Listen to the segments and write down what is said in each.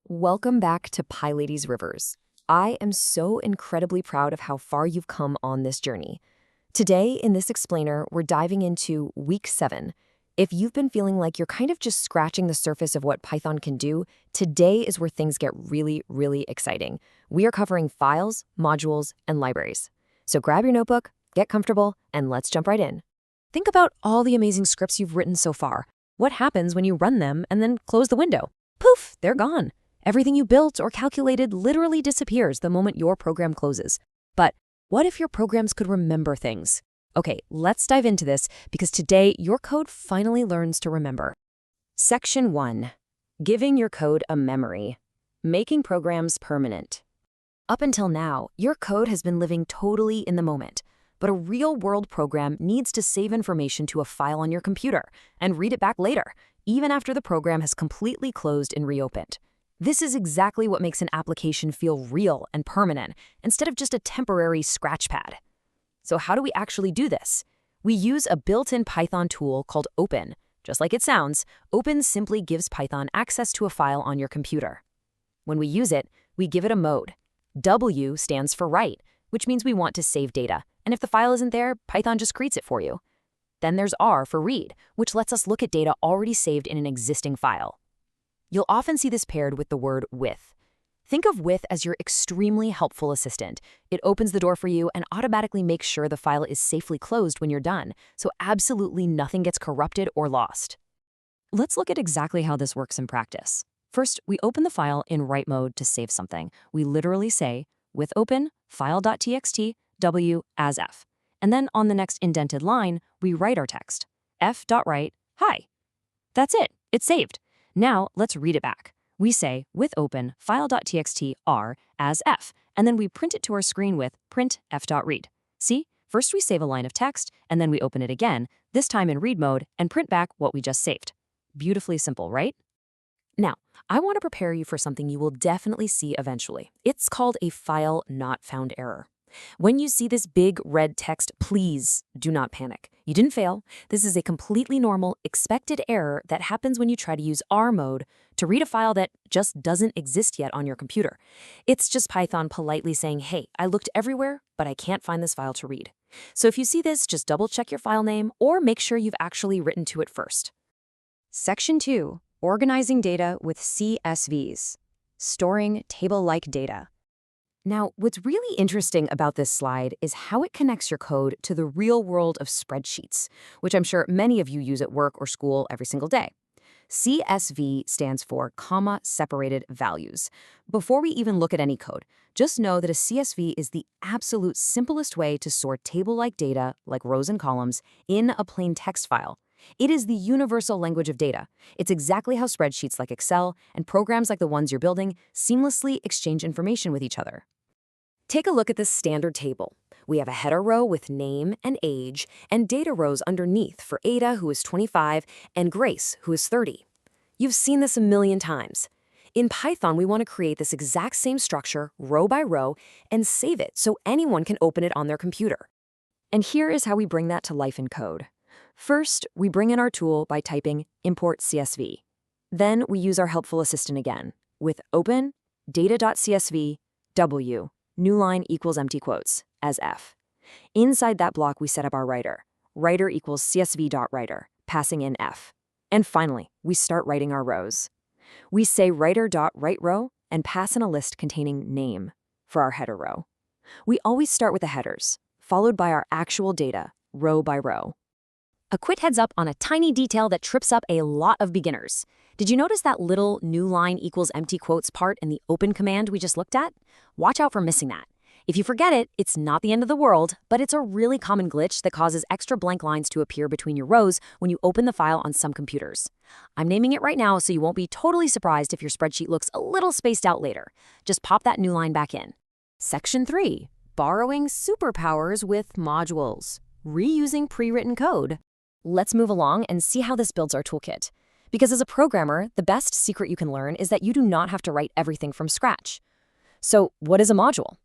Welcome back to PyLadies Rivers. I am so incredibly proud of how far you've come on this journey. Today, in this explainer, we're diving into week 7. If you've been feeling like you're kind of just scratching the surface of what Python can do, today is where things get really exciting. We are covering files, modules, and libraries. So grab your notebook, get comfortable, and let's jump right in. Think about all the amazing scripts you've written so far. What happens when you run them and then close the window? Poof, they're gone. Everything you built or calculated literally disappears the moment your program closes. But what if your programs could remember things? Okay, let's dive into this because today your code finally learns to remember. Section 1. Giving your code a memory. Making programs permanent. Up until now, your code has been living totally in the moment. But a real-world program needs to save information to a file on your computer and read it back later, even after the program has completely closed and reopened. This is exactly what makes an application feel real and permanent, instead of just a temporary scratch pad. So how do we actually do this? We use a built-in Python tool called Open. Just like it sounds, Open simply gives Python access to a file on your computer. When we use it, we give it a mode. W stands for write, which means we want to save data, and if the file isn't there, Python just creates it for you. Then there's R for read, which lets us look at data already saved in an existing file. You'll often see this paired with the word with. Think of with as your extremely helpful assistant. It opens the door for you and automatically makes sure the file is safely closed when you're done, so absolutely nothing gets corrupted or lost. Let's look at exactly how this works in practice. First, we open the file in write mode to save something. We literally say, with open, file.txt, w as f. And then on the next indented line, we write our text, f.write, hi. That's it, it's saved. Now, let's read it back. We say, with open, file.txt r as f, and then we print it to our screen with print f.read. See? First we save a line of text, and then we open it again, this time in read mode, and print back what we just saved. Beautifully simple, right? Now, I want to prepare you for something you will definitely see eventually. It's called a file not found error. When you see this big red text, please do not panic. You didn't fail. This is a completely normal, expected error that happens when you try to use R mode to read a file that just doesn't exist yet on your computer. It's just Python politely saying, hey, I looked everywhere, but I can't find this file to read. So if you see this, just double check your file name or make sure you've actually written to it first. Section 2. Organizing data with CSVs. Storing table-like data. Now, what's really interesting about this slide is how it connects your code to the real world of spreadsheets, which I'm sure many of you use at work or school every single day. CSV stands for comma separated values. Before we even look at any code, just know that a CSV is the absolute simplest way to sort table-like data, like rows and columns, in a plain text file. It is the universal language of data. It's exactly how spreadsheets like Excel and programs like the ones you're building seamlessly exchange information with each other. Take a look at this standard table. We have a header row with name and age, and data rows underneath for Ada, who is 25, and Grace, who is 30. You've seen this a million times. In Python, we want to create this exact same structure, row by row, and save it so anyone can open it on their computer. And here is how we bring that to life in code. First, we bring in our tool by typing import CSV. Then we use our helpful assistant again with open data.csv w new line equals empty quotes as f. Inside that block, we set up our writer. Writer equals csv.writer, passing in f. And finally, we start writing our rows. We say writer.writeRow and pass in a list containing name for our header row. We always start with the headers, followed by our actual data, row by row. A quick heads up on a tiny detail that trips up a lot of beginners. Did you notice that little new line equals empty quotes part in the open command we just looked at? Watch out for missing that. If you forget it, it's not the end of the world, but it's a really common glitch that causes extra blank lines to appear between your rows when you open the file on some computers. I'm naming it right now so you won't be totally surprised if your spreadsheet looks a little spaced out later. Just pop that new line back in. Section 3. Borrowing superpowers with modules. Reusing pre-written code. Let's move along and see how this builds our toolkit. Because as a programmer, the best secret you can learn is that you do not have to write everything from scratch. So what is a module?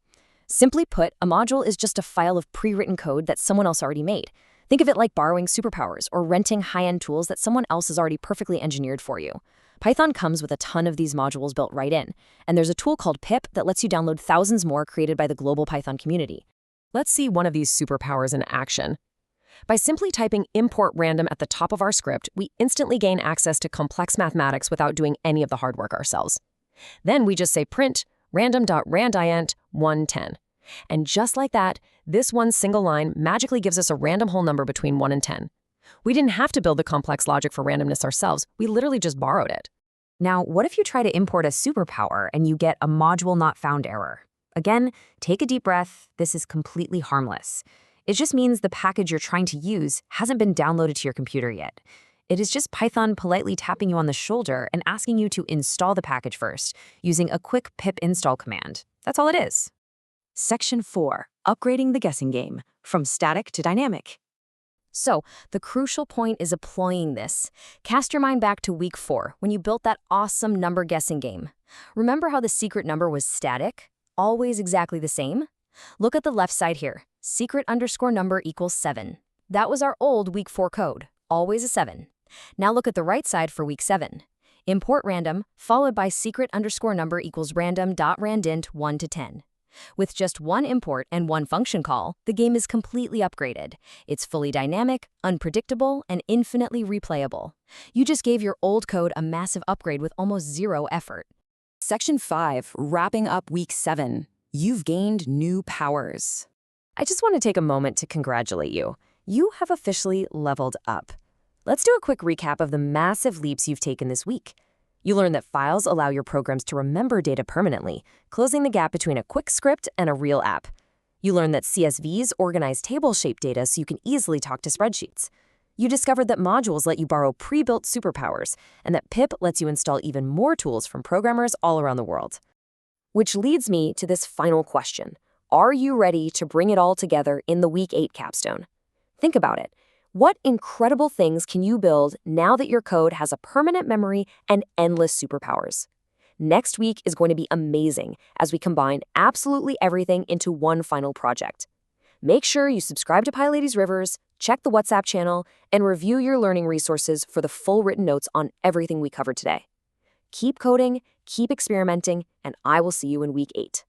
Simply put, a module is just a file of pre-written code that someone else already made. Think of it like borrowing superpowers or renting high-end tools that someone else has already perfectly engineered for you. Python comes with a ton of these modules built right in, and there's a tool called pip that lets you download thousands more created by the global Python community. Let's see one of these superpowers in action. By simply typing import random at the top of our script, we instantly gain access to complex mathematics without doing any of the hard work ourselves. Then we just say print random.randint 110. And just like that, this one single line magically gives us a random whole number between 1 and 10. We didn't have to build the complex logic for randomness ourselves, we literally just borrowed it. Now, what if you try to import a superpower and you get a module not found error? Again, take a deep breath. This is completely harmless. It just means the package you're trying to use hasn't been downloaded to your computer yet. It is just Python politely tapping you on the shoulder and asking you to install the package first, using a quick pip install command. That's all it is. Section 4. Upgrading the guessing game, from static to dynamic. So, the crucial point is applying this. Cast your mind back to week 4, when you built that awesome number guessing game. Remember how the secret number was static? Always exactly the same? Look at the left side here. Secret_number equals 7. That was our old week 4 code. Always a 7. Now look at the right side for week 7. Import random, followed by secret_number equals random.randint 1 to 10. With just one import and one function call, the game is completely upgraded. It's fully dynamic, unpredictable, and infinitely replayable. You just gave your old code a massive upgrade with almost zero effort. Section 5. Wrapping up week 7. You've gained new powers. I just want to take a moment to congratulate you. You have officially leveled up. Let's do a quick recap of the massive leaps you've taken this week. You learned that files allow your programs to remember data permanently, closing the gap between a quick script and a real app. You learned that CSVs organize table-shaped data so you can easily talk to spreadsheets. You discovered that modules let you borrow pre-built superpowers, and that pip lets you install even more tools from programmers all around the world. Which leads me to this final question. Are you ready to bring it all together in the Week 8 capstone? Think about it. What incredible things can you build now that your code has a permanent memory and endless superpowers? Next week is going to be amazing as we combine absolutely everything into one final project. Make sure you subscribe to PyLadies Rivers, check the WhatsApp channel, and review your learning resources for the full written notes on everything we covered today. Keep coding, keep experimenting, and I will see you in Week 8.